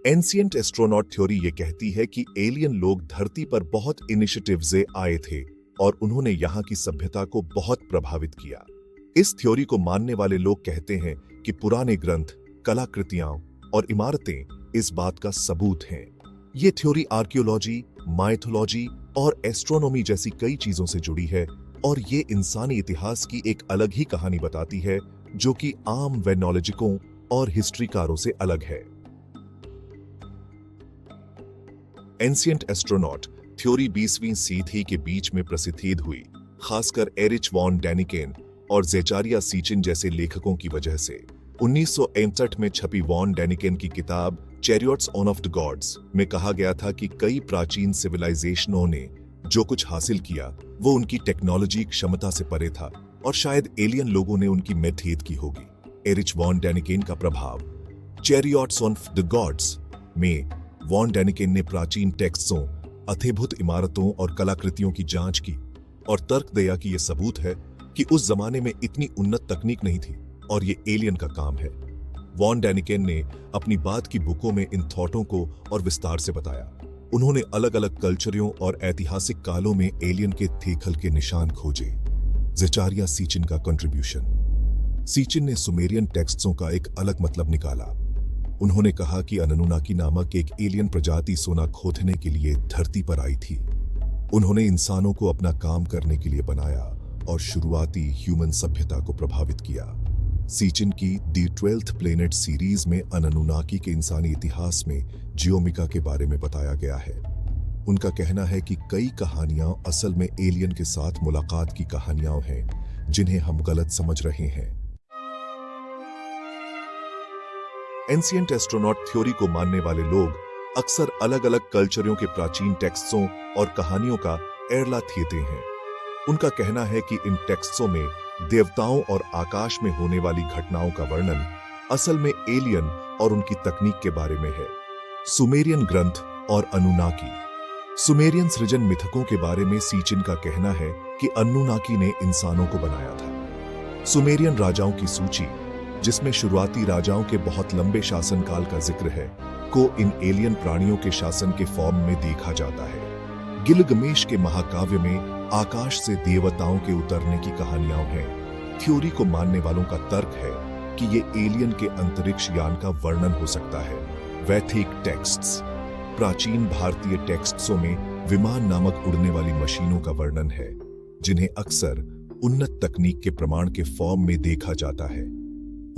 Ancient astronaut theory ये कहती है कि एलियन लोग धरती पर बहुत इनिशिएटिव से आए थे और उन्होंने यहाँ की सभ्यता को बहुत प्रभावित किया। इस थ्योरी को मानने वाले लोग कहते हैं कि पुराने ग्रंथ, कलाकृतियां और इमारतें इस बात का सबूत हैं। ये थ्योरी आर्कियोलॉजी, माइथोलॉजी और एस्ट्रोनॉमी जैसी कई चीजों से जुड़ी है और ये इंसानी इतिहास की एक अलग ही कहानी बताती है जो कि आम वेनोलॉजिकों और हिस्ट्रीकारों से अलग है। एंशिएंट एस्ट्रोनॉट थ्योरी 20वीं सदी के बीच में प्रसिद्ध हुई, खासकर एरिच वॉन डैनिकेन और ज़ेचारिया सीचिन जैसे लेखकों की वजह से। 1961 में छपी वॉन डैनिकेन की किताब चैरियट्स ऑफ द गॉड्स में कहा गया था कि कई प्राचीन सिविलाइजेशनों ने जो कुछ हासिल किया वो उनकी टेक्नोलॉजी क्षमता से परे था और शायद एलियन लोगों ने उनकी मेथड की होगी। एरिच वॉन डैनिकेन का प्रभाव। चैरियट्स ऑफ द गॉड्स में वॉन डैनिकेन ने प्राचीन टेक्स्टों, अद्भुत इमारतों और कलाकृतियों की जांच की और तर्क दिया कि यह सबूत है कि उस जमाने में इतनी उन्नत तकनीक नहीं थी और ये एलियन का काम है। वॉन डैनिकेन ने अपनी बात की बुकों में इन थॉटों को और विस्तार से बताया। उन्होंने अलग अलग कल्चरों और ऐतिहासिक कालों में एलियन के थेखल के निशान खोजे। ज़ेचारिया सीचिन का कंट्रीब्यूशन। सीचिन ने सुमेरियन टेक्स्टों का एक अलग मतलब निकाला। उन्होंने कहा कि अनुनुनाकी नामक एक एलियन प्रजाति सोना खोदने के लिए धरती पर आई थी। उन्होंने इंसानों को अपना काम करने के लिए बनाया और शुरुआती ह्यूमन सभ्यता को प्रभावित किया। सीचिन की द 12th प्लेनेट सीरीज में अनुनुनाकी के इंसानी इतिहास में जियोमिका के बारे में बताया गया है। उनका कहना है कि कई कहानियां असल में एलियन के साथ मुलाकात की कहानियां हैं जिन्हें हम गलत समझ रहे हैं। एंशिएंट एस्ट्रोनॉट थ्योरी को मानने वाले लोग अक्सर अलग अलग कल्चरों के प्राचीन टेक्स्टों और कहानियों का एरला थीते हैं। उनका कहना है कि इन टेक्स्टों में देवताओं और आकाश में होने वाली घटनाओं का वर्णन असल में एलियन और उनकी तकनीक के बारे में है। सुमेरियन ग्रंथ और अनुनाकी। सुमेरियन सृजन मिथकों के बारे में सीचिन का कहना है कि अनुनाकी ने इंसानों को बनाया था। सुमेरियन राजाओं की सूची, जिसमें शुरुआती राजाओं के बहुत लंबे शासनकाल का जिक्र है, को इन एलियन प्राणियों के शासन के फॉर्म में देखा जाता है। गिलगमेश के महाकाव्य में आकाश से देवताओं के उतरने की कहानियां हैं। थ्योरी को मानने वालों का तर्क है कि ये एलियन के अंतरिक्ष यान का वर्णन हो सकता है। वैदिक टेक्स्ट्स। प्राचीन भारतीय टेक्स्ट्सों में विमान नामक उड़ने वाली मशीनों का वर्णन है, जिन्हें अक्सर उन्नत तकनीक के प्रमाण के फॉर्म में देखा जाता है।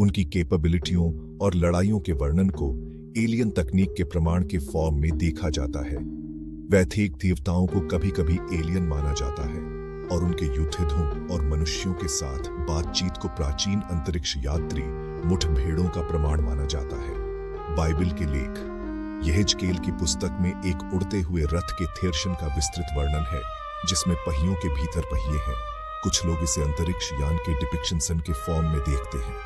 उनकी कैपेबिलिटियों और लड़ाइयों के वर्णन को एलियन तकनीक के प्रमाण के फॉर्म में देखा जाता है। वैदिक देवताओं को कभी कभी एलियन माना जाता है और उनके युद्धों और मनुष्यों के साथ बातचीत को प्राचीन अंतरिक्ष यात्री मुठभेड़ों का प्रमाण माना जाता है। बाइबल के लेख। यहेजकेल की पुस्तक में एक उड़ते हुए रथ के थेरशन का विस्तृत वर्णन है, जिसमें पहियों के भीतर पहिए हैं। कुछ लोग इसे अंतरिक्ष यान के डिपिक्शन के फॉर्म में देखते हैं।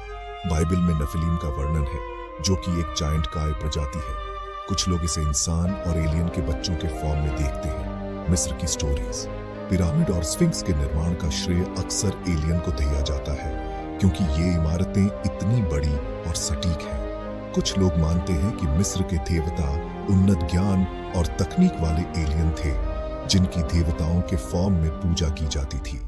बाइबल में नफिलीम का वर्णन है, जो कि एक जायंट काय प्रजाति है। कुछ लोग इसे इंसान और एलियन के बच्चों के फॉर्म में देखते हैं। मिस्र की स्टोरीज। पिरामिड और स्फिंक्स के निर्माण का श्रेय अक्सर एलियन को दिया जाता है, क्योंकि ये इमारतें इतनी बड़ी और सटीक हैं। कुछ लोग मानते हैं कि मिस्र के देवता उन्नत ज्ञान और तकनीक वाले एलियन थे, जिनकी देवताओं के फॉर्म में पूजा की जाती थी।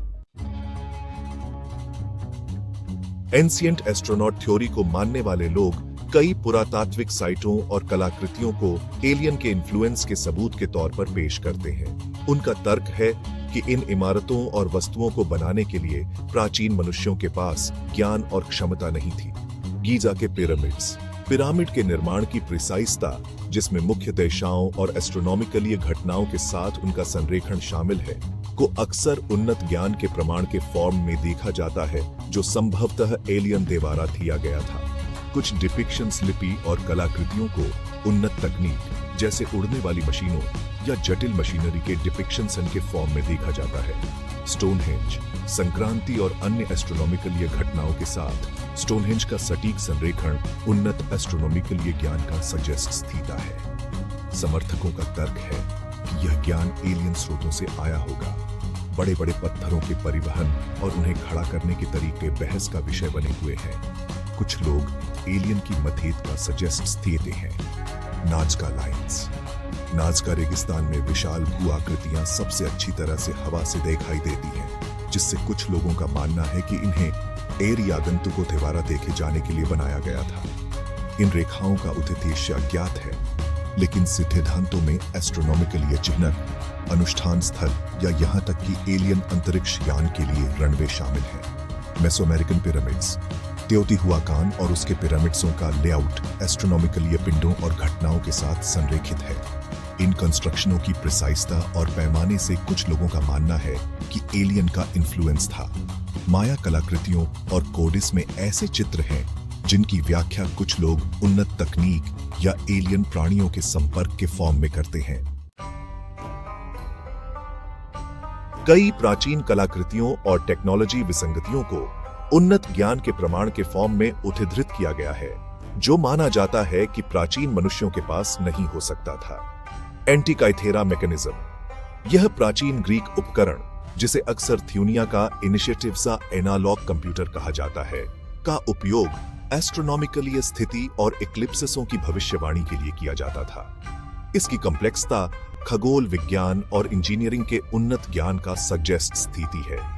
एंशिएंट एस्ट्रोनॉट थ्योरी को मानने वाले लोग कई पुरातात्विक साइटों और कलाकृतियों को एलियन के इन्फ्लुएंस के सबूत के तौर पर पेश करते हैं। उनका तर्क है कि इन इमारतों और वस्तुओं को बनाने के लिए प्राचीन मनुष्यों के पास ज्ञान और क्षमता नहीं थी। गीजा के पिरामिड्स। पिरामिड के निर्माण की प्रिसाइसता, जिसमें मुख्य दिशाओं और एस्ट्रोनॉमिकल घटनाओं के साथ उनका संरेखण शामिल है, को अक्सर उन्नत ज्ञान के प्रमाण के फॉर्म में देखा जाता है, जो संभवतः एलियन द्वारा दिया गया था। कुछ डिपिक्शंस लिपि और कलाकृतियों को उन्नत तकनीक जैसे उड़ने वाली मशीनों या जटिल मशीनरी के डिपिक्शंस के फॉर्म में देखा जाता है। स्टोनहेंज। संक्रांति और अन्य एस्ट्रोनॉमिकल घटनाओं के साथ स्टोनहेंज का सटीक संरेखण उन्नत एस्ट्रोनॉमिकल ज्ञान का सजेस्ट देता है। समर्थकों का तर्क है कि यह ज्ञान एलियन स्रोतों से आया होगा। बड़े बड़े पत्थरों के परिवहन और उन्हें खड़ा करने के तरीके बहस का विषय बने हुए हैं। कुछ लोग एलियन की मथेत का सजेस्ट देते हैं। नाजका लाइन्स। नाजका रेगिस्तान में विशाल भू आकृतियां सबसे अच्छी तरह से हवा से दिखाई देती हैं, जिससे कुछ लोगों का मानना है कि इन्हें एयर या आगंतुकों द्वारा देखे जाने के लिए बनाया गया था। इन रेखाओं का उद्देश्य अज्ञात है, लेकिन सिद्धांतों में एस्ट्रोनॉमिकल या चिह्नक, अनुष्ठान स्थल या यहां तक कि एलियन अंतरिक्ष यान के लिए रनवे शामिल है। मेसोअमेरिकन पिरामिड्स, तेओतिहुआकान और उसके पिरामिड्सों का लेआउट एस्ट्रोनॉमिकल या पिंडों और घटनाओं के साथ संरेखित है। इन कंस्ट्रक्शनों की प्रिसाइसता और पैमाने से कुछ लोगों का मानना है कि एलियन का इन्फ्लुएंस था। माया कलाकृतियों और कोडिस में ऐसे चित्र हैं जिनकी व्याख्या कुछ लोग उन्नत तकनीक या एलियन प्राणियों के संपर्क के फॉर्म में करते हैं। कई प्राचीन कलाकृतियों और टेक्नोलॉजी विसंगतियों को उन्नत ज्ञान के प्रमाण के फॉर्म में उद्धृत किया गया है, जो माना जाता है कि प्राचीन मनुष्यों के पास नहीं हो सकता था। एंटीकाइथेरा मैकेनिज्म, यह प्राचीन ग्रीक उपकरण, जिसे अक्सर थ्यूनिया का इनिशिएटिव्सा एनालॉग कंप्यूटर कहा जाता है, का उपयोग एस्ट्रोनॉमिकली स्थिति और इक्लिप्सिसों की भविष्यवाणी के लिए किया जाता था। इसकी कॉम्प्लेक्सता खगोल विज्ञान और इंजीनियरिंग के उन्नत ज्ञान का सजेस्ट स्थिति है।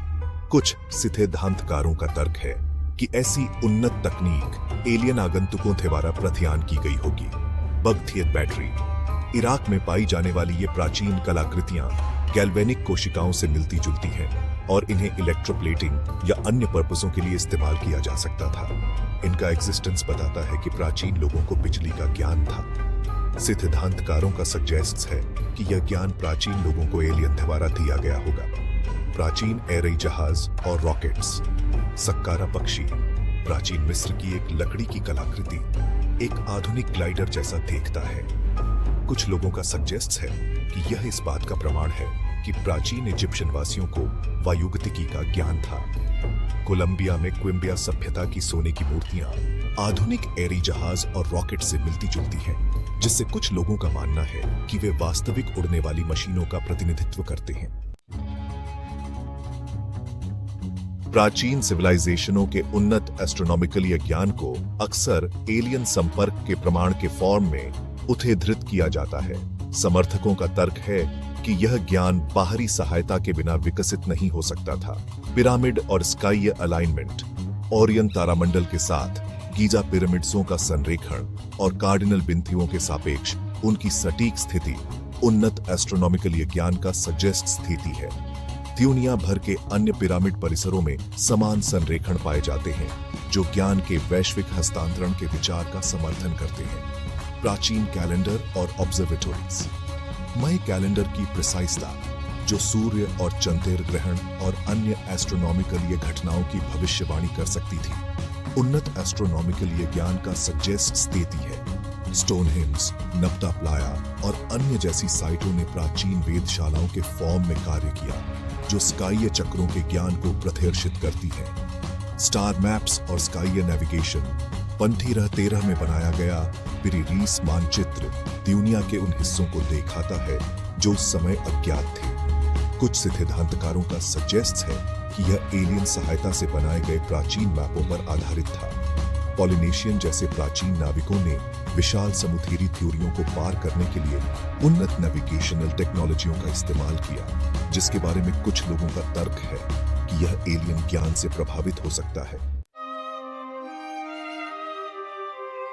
कुछ सिद्धांतकारों का तर्क है कि ऐसी उन्नत तकनीक एलियन आगंतुकों द्वारा प्रत्यान की गई होगी। बगथियत बैटरी, इराक में पाई जाने वाली ये प्राचीन कलाकृतियां गैल्वेनिक कोशिकाओं से मिलती जुलती हैं और इन्हें इलेक्ट्रोप्लेटिंग या अन्य पर्पसों के लिए इस्तेमाल किया जा सकता था। इनका एग्जिस्टेंस बताता है कि प्राचीन लोगों को बिजली का ज्ञान था। सिद्धांतकारों का सजेस्ट है कि यह ज्ञान प्राचीन लोगों को एलियन द्वारा दिया गया होगा। प्राचीन एयरी जहाज और रॉकेट्स, सक्कारा पक्षी, प्राचीन मिस्र की एक लकड़ी की कलाकृति एक आधुनिक ग्लाइडर जैसा दिखता है। कुछ लोगों का सजेस्ट है कि यह इस बात का प्रमाण है कि प्राचीन इजिप्शियन वासियों को वायुगतिकी का ज्ञान था। कोलंबिया में क्विम्बिया सभ्यता की सोने की मूर्तियां आधुनिक एयरी जहाज और रॉकेट से मिलती जुलती हैं, जिससे कुछ लोगों का मानना है कि वे वास्तविक उड़ने वाली मशीनों का प्रतिनिधित्व करते हैं। प्राचीन सिविलाइजेशनों के उन्नत एस्ट्रोनॉमिकल ज्ञान को अक्सर एलियन संपर्क के प्रमाण के फॉर्म में उद्धृत किया जाता है। समर्थकों का तर्क है कि यह ज्ञान बाहरी सहायता के बिना विकसित नहीं हो सकता था। पिरामिड और स्काई अलाइनमेंट, ओरियन तारामंडल के साथ गीजा पिरामिड्सों का संरेखण और कार्डिनल बिंदुओं के सापेक्ष उनकी सटीक स्थिति उन्नत एस्ट्रोनॉमिकल ज्ञान का सजेस्ट स्थिति है। दुनिया भर के अन्य पिरामिड परिसरों में समान संरेखण पाए जाते हैं, जो ज्ञान के वैश्विक हस्तांतरण के विचार का समर्थन करते हैं। प्राचीन कैलेंडर और ऑब्जर्वेटोरीज, मई कैलेंडर की प्रिसाइसता, जो सूर्य और चंद्र ग्रहण और अन्य एस्ट्रोनॉमिकल घटनाओं की भविष्यवाणी कर सकती थी, उन्नत एस्ट्रोनॉमिकल ज्ञान का सजेस्ट स्थिति है। स्टोनहेंज, नब्ता प्लाया और अन्य जैसी साइटों ने प्राचीन वेधशालाओं के फॉर्म में कार्य किया, जो स्काई चक्रों के ज्ञान को प्रदर्शित करती है। स्टार मैप्स और स्काई नेविगेशन, 1513 में बनाया गया पिरीरीस मानचित्र दुनिया के उन हिस्सों को दिखाता है जो उस समय अज्ञात थे। कुछ सिद्धांतकारों का सजेस्ट है कि यह एलियन सहायता से बनाए गए प्राचीन मैपों पर आधारित था। पॉलिनेशियन जैसे प्राचीन नाविकों ने विशाल समुद्री थ्योरियों को पार करने के लिए उन्नत नेविगेशनल टेक्नोलॉजियों का इस्तेमाल किया, जिसके बारे में कुछ लोगों का तर्क है कि यह एलियन ज्ञान से प्रभावित हो सकता है।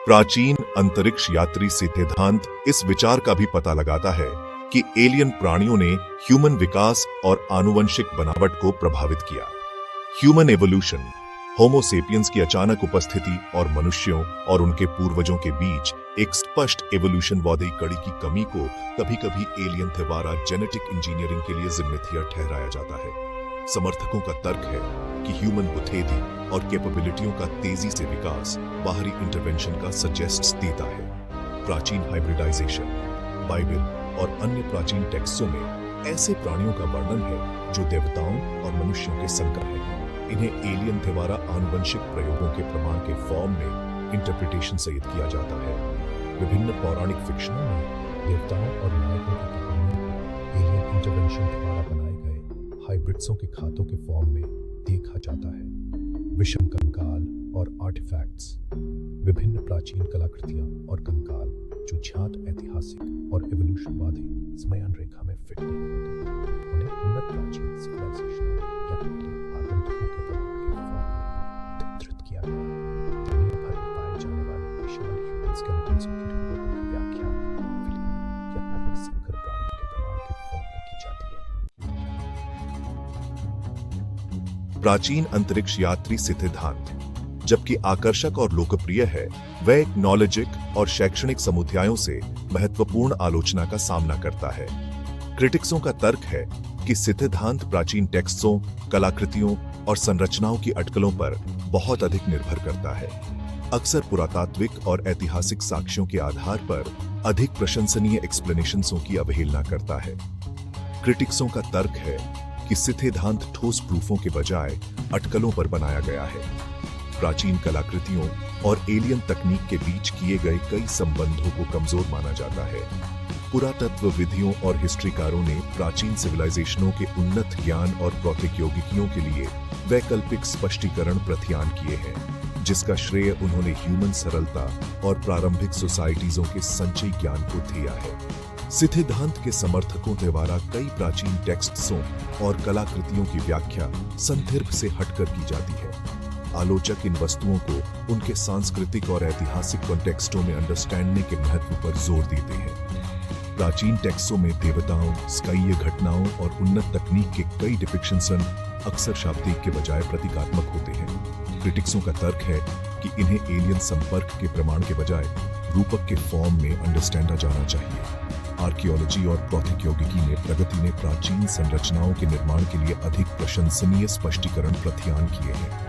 प्राचीन अंतरिक्ष यात्री सिद्धांत इस विचार का भी पता लगाता है कि एलियन प्राणियों ने ह्यूमन विकास और आनुवंशिक बनावट को प्रभावित किया। ह्यूमन एवोल्यूशन, होमो सेपियंस की अचानक उपस्थिति और मनुष्यों और उनके पूर्वजों के बीच एक स्पष्ट एवोल्यूशनवादी कड़ी की कमी को कभी-कभी एलियन द्वारा जेनेटिक इंजीनियरिंग के लिए जिम्मेदार ठहराया जाता है। समर्थकों का तर्क है कि ह्यूमन बुद्धि और कैपेबिलिटियों का तेजी से विकास बाहरी इंटरवेंशन का सजेस्ट देता है। प्राचीन हाइब्रिडाइजेशन, बाइबल और अन्य प्राचीन टेक्स्टों में ऐसे प्राणियों का वर्णन है जो देवताओं और मनुष्यों के संकर हैं। इन्हें एलियन द्वारा आनुवंशिक प्रयोगों के प्रमाण के फॉर्म में इंटरप्रिटेशन सहित किया जाता है। विभिन्न पौराणिक फिक्शनों में देवताओं और नायकों की कहानियों को एलियन इंटरवेंशन द्वारा बनाए गए हाइब्रिड्सों के खातों के फॉर्म में देखा जाता है। विषम कंकाल और आर्टिफैक्ट्स, विभिन्न प्राचीन कलाकृतियां और कंकाल जो ज्ञात ऐतिहासिक और एवोल्यूशनवादी समयान रेखा में फिट नहीं होते, उन्हें उन्नत प्राचीन सिविलाइजेशनों या एलियन आगंतुकों के प्रमाण के फॉर्म में चित्रित किया गया। दुनिया भर में पाए जाने वाले विशाल ह्यूमन स्केलेटन्स की रिपोर्टों की व्याख्या फिलिप या अन्य संकर प्राणियों के प्रमाण के फॉर्म में की जाती है। प्राचीन अंतरिक्ष यात्री सिद्धांत, जबकि आकर्षक और लोकप्रिय है, वह एक नॉलेजिक और शैक्षणिक समुदायों से महत्वपूर्ण आलोचना का सामना करता है। क्रिटिक्सों का तर्क है कि सिद्धांत प्राचीन टेक्स्टों, कलाकृतियों और संरचनाओं की अटकलों पर बहुत अधिक निर्भर करता है। अक्सर पुरातात्विक और ऐतिहासिक साक्ष्यों के आधार पर अधिक प्रशंसनीय एक्सप्लेनेशंसों की अवहेलना करता है। क्रिटिक्सों का तर्क है कि सिद्धांत ठोस प्रूफों के बजाय अटकलों पर बनाया गया है। प्राचीन कलाकृतियों और एलियन तकनीक के बीच किए गए कई संबंधों को कमजोर माना जाता है। पुरातत्व विधियों और हिस्ट्रीकारों ने प्राचीन सिविलाइजेशनों के उन्नत ज्ञान और प्रौद्योगिकियों के लिए वैकल्पिक स्पष्टीकरण प्रदान किए हैं, जिसका श्रेय उन्होंने ह्यूमन सरलता और प्रारंभिक सोसाइटीजों के संचयी ज्ञान को दिया है। सिद्धांत के समर्थकों द्वारा कई प्राचीन टेक्स्टों और कलाकृतियों की व्याख्या संदर्भ से हटकर की जाती है। आलोचक इन वस्तुओं को उनके सांस्कृतिक और ऐतिहासिक कॉन्टेक्स्टों में अंडरस्टैंडिंग के महत्व पर जोर देते हैं। प्राचीन टेक्स्टों में देवताओं, स्काईय घटनाओं और उन्नत तकनीक के कई डिपिक्शंस अक्सर शाब्दिक के बजाय प्रतीकात्मक होते हैं। क्रिटिक्सों का तर्क है कि इन्हें एलियन संपर्क के प्रमाण के बजाय रूपक के फॉर्म में अंडरस्टैंडा जाना चाहिए। आर्कियोलॉजी और प्रौद्योगिकी में प्रगति ने प्राचीन संरचनाओं के निर्माण के लिए अधिक प्रशंसनीय स्पष्टीकरण प्रदान किए हैं।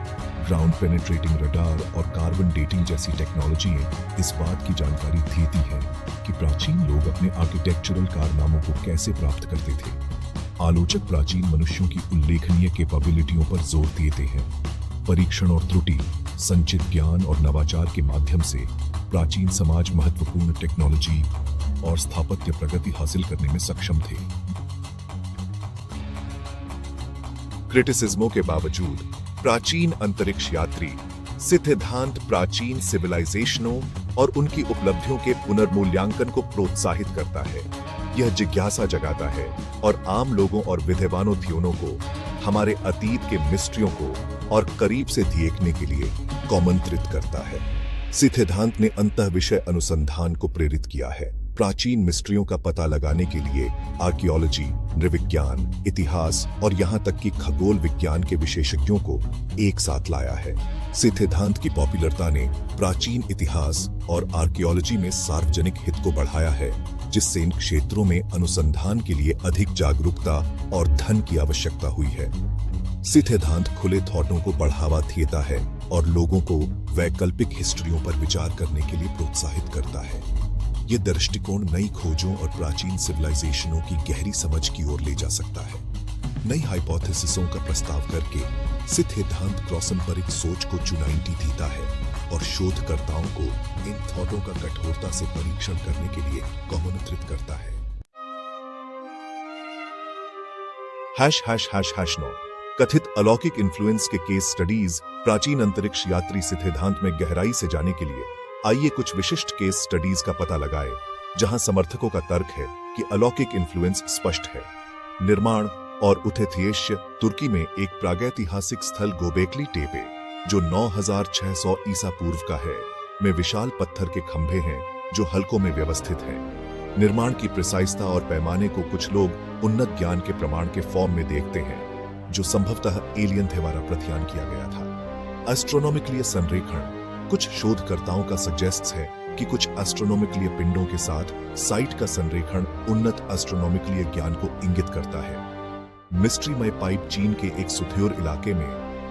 ग्राउंड पेनिट्रेटिंग रडार और कार्बन डेटिंग जैसी टेक्नोलॉजीएं इस बात की जानकारी देती हैं कि प्राचीन लोग अपने आर्किटेक्चरल कारनामों को कैसे प्राप्त करते थे। आलोचक प्राचीन मनुष्यों की उल्लेखनीय कैपेबिलिटियों पर जोर देते हैं। परीक्षण और त्रुटि, संचित ज्ञान और नवाचार के माध्यम से प्राचीन समाज महत्वपूर्ण टेक्नोलॉजी और स्थापत्य प्रगति हासिल करने में सक्षम थे। क्रिटिसिज्मों के बावजूद प्राचीन अंतरिक्ष यात्री सिद्धांत प्राचीन सिविलाइजेशनों और उनकी उपलब्धियों के पुनर्मूल्यांकन को प्रोत्साहित करता है। यह जिज्ञासा जगाता है और आम लोगों और विद्वानों को हमारे अतीत के मिस्ट्रियों को और करीब से देखने के लिए आमंत्रित करता है। सिद्धांत ने अंतःविषय अनुसंधान को प्रेरित किया है। प्राचीन मिस्ट्रियों का पता लगाने के लिए आर्कियोलॉजी, नृविज्ञान, इतिहास और यहाँ तक कि खगोल विज्ञान के विशेषज्ञों को एक साथ लाया है। सिद्धांत की पॉपुलरता ने प्राचीन इतिहास और आर्कियोलॉजी में सार्वजनिक हित को बढ़ाया है, जिससे इन क्षेत्रों में अनुसंधान के लिए अधिक जागरूकता और धन की आवश्यकता हुई है। सिद्धांत खुले थॉटों को बढ़ावा देता है और लोगों को वैकल्पिक हिस्ट्रियों पर विचार करने के लिए प्रोत्साहित करता है। ये दृष्टिकोण नई खोजों और प्राचीन सिविलाइजेशनों की गहरी समझ की ओर ले जा सकता है। नई हाइपोथेसिसों का प्रस्ताव करके सिद्धांत क्रॉसम्परिक सोच को चुनौती देता है और शोधकर्ताओं को इन थॉटों का कठोरता से परीक्षण करने के लिए आमंत्रित करता है। ####9 कथित अलौकिक इन्फ्लुएंस के केस स्टडीज। प्राचीन अंतरिक्ष यात्री सिद्धांत में गहराई से जाने के लिए आइए कुछ विशिष्ट केस स्टडीज का पता लगाएं, जहां समर्थकों का तर्क है कि अलौकिक इन्फ्लुएंस स्पष्ट है। निर्माण और उथेथिएश्य तुर्की में एक प्रागैतिहासिक स्थल गोबेकली टेपे, जो 9600 ईसा पूर्व का है, में विशाल पत्थर के खंभे हैं जो हलकों में व्यवस्थित हैं। निर्माण की प्रिसाइजता और पैमाने को कुछ लोग उन्नत ज्ञान के प्रमाण के फॉर्म में देखते हैं, जो संभवतः एलियन द्वारा प्रदान किया गया था। एस्ट्रोनॉमिकलीय संरेखण। कुछ शोधकर्ताओं का सजेस्ट है कि कुछ एस्ट्रोनॉमिकलीय पिंडों के साथ साइट का संरेखण उन्नत एस्ट्रोनॉमिकलीय ज्ञान को इंगित करता है। मिस्ट्रीमय पाइप। चीन के एक सुथ्योर इलाके में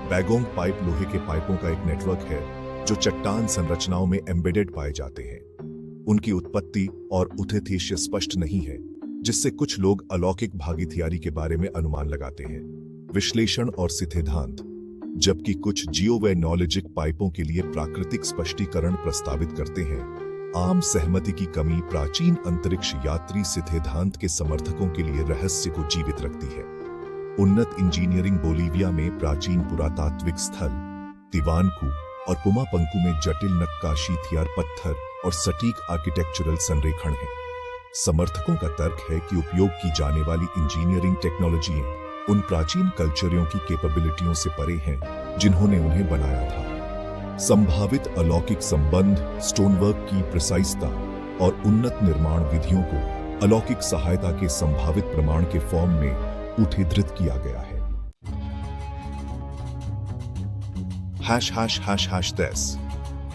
बैगोंग पाइप लोहे के पाइपों का एक नेटवर्क है जो चट्टान संरचनाओं में एम्बेडेड पाए जाते हैं। उनकी उत्पत्ति और उथेथिएश्य स्पष्ट नहीं है, जिससे कुछ लोग अलौकिक भागीदारी के बारे में अनुमान लगाते हैं। विश्लेषण और सिद्धांत। जबकि कुछ जियोवैनोलॉजिक पाइपों के लिए प्राकृतिक स्पष्टीकरण प्रस्तावित करते हैं, आम सहमति की कमी प्राचीन अंतरिक्ष यात्री सिद्धांत के समर्थकों के लिए रहस्य को जीवित रखती है। उन्नत इंजीनियरिंग। बोलीविया में प्राचीन पुरातात्विक स्थल तिवानकू और पुमापंकू में जटिल नक्काशी थियार पत्थर और सटीक आर्किटेक्चरल संरेखण है। समर्थकों का तर्क है कि उपयोग की जाने वाली इंजीनियरिंग टेक्नोलॉजियां उन प्राचीन कल्चरों की कैपेबिलिटियों से परे हैं जिन्होंने उन्हें बनाया था। संभावित अलौकिक संबंध, स्टोनवर्क की प्रिसाइसता और उन्नत निर्माण विधियों को अलौकिक सहायता के संभावित प्रमाण के फॉर्म में उठीधृत किया गया है। ####10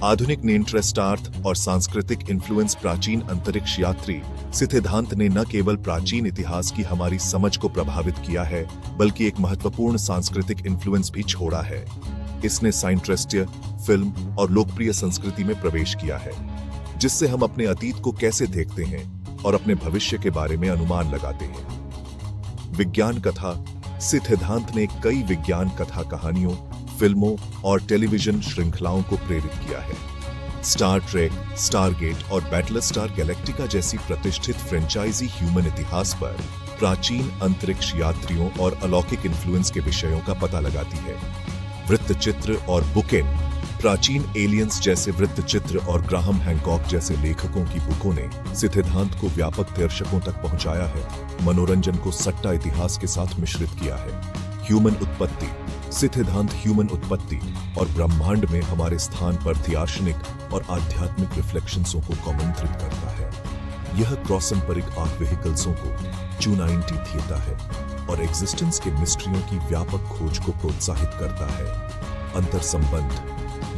आधुनिक नेत्रस्टार्थ और सांस्कृतिक इन्फ्लुएंस प्राचीन अंतरिक्ष यात्री सिद्धांत ने न केवल प्राचीन इतिहास की हमारी समझ को प्रभावित किया है, बल्कि एक महत्वपूर्ण सांस्कृतिक इन्फ्लुएंस भी छोड़ा है। इसने साइंट्रेस्ट्य, फिल्म और लोकप्रिय संस्कृति में प्रवेश किया है, जिससे हम अपने अतीत को कैसे देखते हैं और अपने भविष्य के बारे में अनुमान लगाते हैं। विज्ञान कथा सिद्धांत ने कई विज्ञान कथा कहानियों, फिल्मों और टेलीविजन श्रृंखलाओं को प्रेरित किया है। स्टार ट्रेक, स्टारगेट और बैटलस्टार गैलेक्टिका जैसी प्रतिष्ठित फ्रेंचाइजी ह्यूमन इतिहास पर प्राचीन अंतरिक्ष यात्रियों और अलौकिक इन्फ्लुएंस के विषयों का पता लगाती है। वृत्तचित्र और बुकेन प्राचीन एलियंस जैसे वृत्तचित्र और ग्राहम हैंकॉक जैसे लेखकों की बुकों ने सिद्धांत को व्यापक दर्शकों तक पहुंचाया है, मनोरंजन को सट्टा इतिहास के साथ मिश्रित किया है। ह्यूमन उत्पत्ति सिद्धांत ह्यूमन उत्पत्ति और ब्रह्मांड में हमारे स्थान पर दार्शनिक और आध्यात्मिक रिफ्लेक्शंसों को आमंत्रित करता है। यह क्रॉसम्परिक आर्क व्हीकल्सों को चुनाइंटी देता है और एग्जिस्टेंस के मिस्ट्रियों की व्यापक खोज को प्रोत्साहित करता है। अंतर संबंध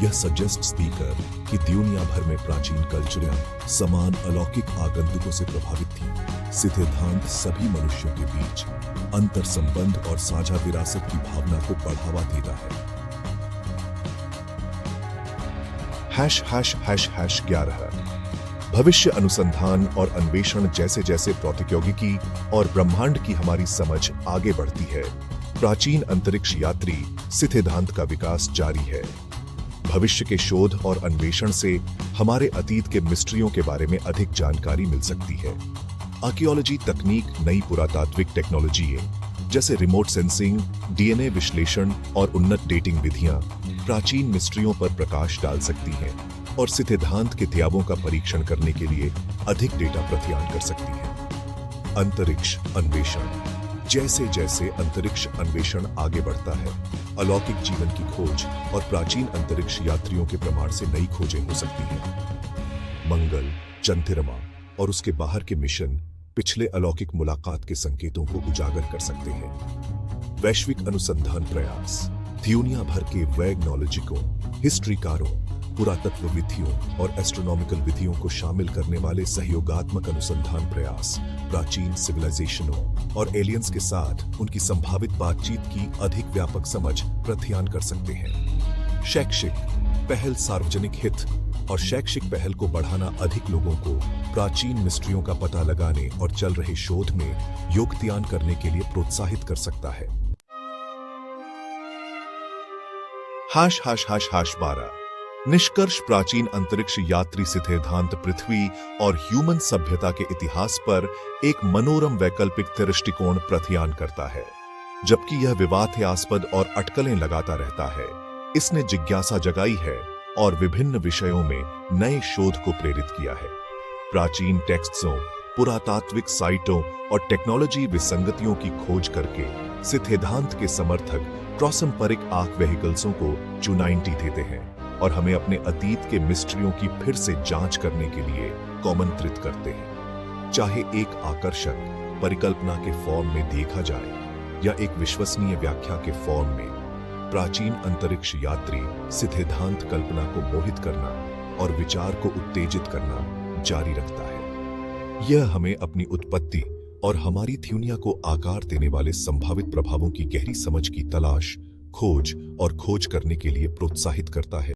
यह सजेस्ट देकर कि दुनिया भर में प्राचीन कल्चरें समान अलौकिक आगंतुकों से प्रभावित थीं। सिद्धांत सभी मनुष्यों के बीच अंतर संबंध और साझा विरासत की भावना को बढ़ावा देता है। ###11 भविष्य अनुसंधान और अन्वेषण जैसे जैसे प्रौद्योगिकी और ब्रह्मांड की हमारी समझ आगे बढ़ती है, प्राचीन अंतरिक्ष यात्री सिद्धांत का विकास जारी है। भविष्य के शोध और अन्वेषण से हमारे अतीत के मिस्ट्रियों के बारे में अधिक जानकारी मिल सकती है। आर्कियोलॉजी तकनीक, नई पुरातात्विक टेक्नोलॉजी जैसे रिमोट सेंसिंग, डीएनए विश्लेषण और उन्नत डेटिंग विधियां प्राचीन मिस्ट्रियों पर प्रकाश डाल सकती हैं और सिद्धांत के त्यागों का परीक्षण करने के लिए अधिक डेटा प्रदान कर सकती हैं। अंतरिक्ष अन्वेषण जैसे जैसे अंतरिक्ष अन्वेषण आगे बढ़ता है, अलौकिक जीवन की खोज और प्राचीन अंतरिक्ष यात्रियों के प्रमाण से नई खोजें हो सकती हैं। मंगल, चंद्रमा और उसके बाहर के मिशन पिछले अलौकिक मुलाकात के संकेतों को उजागर कर सकते हैं। वैश्विक अनुसंधान प्रयास दुनिया भर के वैज्ञानिकों, हिस्ट्रीकारों, पुरातत्वविधियों और एस्ट्रोनॉमिकल विधियों को शामिल करने वाले सहयोगात्मक अनुसंधान प्रयास प्राचीन सिविलाइजेशनों और एलियंस के साथ उनकी संभावित बातचीत की अधिक व्यापक समझ प्रदान कर सकते हैं। शैक्षिक पहल सार्वजनिक हित और शैक्षिक पहल को बढ़ाना अधिक लोगों को प्राचीन मिस्ट्रियों का पता लगाने और चल रहे शोध में योगदान करने के लिए प्रोत्साहित कर सकता है। ###12 निष्कर्ष प्राचीन अंतरिक्ष यात्री सिद्धांत पृथ्वी और ह्यूमन सभ्यता के इतिहास पर एक मनोरम वैकल्पिक दृष्टिकोण प्रदान करता है। जबकि यह विवादास्पद और अटकलें लगाता रहता है, इसने जिज्ञासा जगाई है और विभिन्न विषयों में नए शोध को प्रेरित किया है। प्राचीन टेक्स्टों, पुरातात्विक साइटों और टेक्नोलॉजी विसंगतियों की खोज करके सिद्धांत के समर्थक क्रॉसम्परिक आर्क व्हीकल्सों को चुनाइंटी देते हैं और हमें अपने अतीत के मिस्ट्रियों की फिर से जांच करने के लिए आमंत्रित करते हैं। चाहे एक आकर्षक परिकल्पना के फॉर्म में देखा जाए या एक विश्वसनीय व्याख्या के फॉर्म में, प्राचीन अंतरिक्ष यात्री सिद्धांत कल्पना को मोहित करना और विचार को उत्तेजित करना जारी रखता है। यह हमें अपनी उत्पत्ति और हमारी दुनिया को आकार देने वाले संभावित प्रभावों की गहरी समझ की तलाश, खोज और खोज करने के लिए प्रोत्साहित करता है।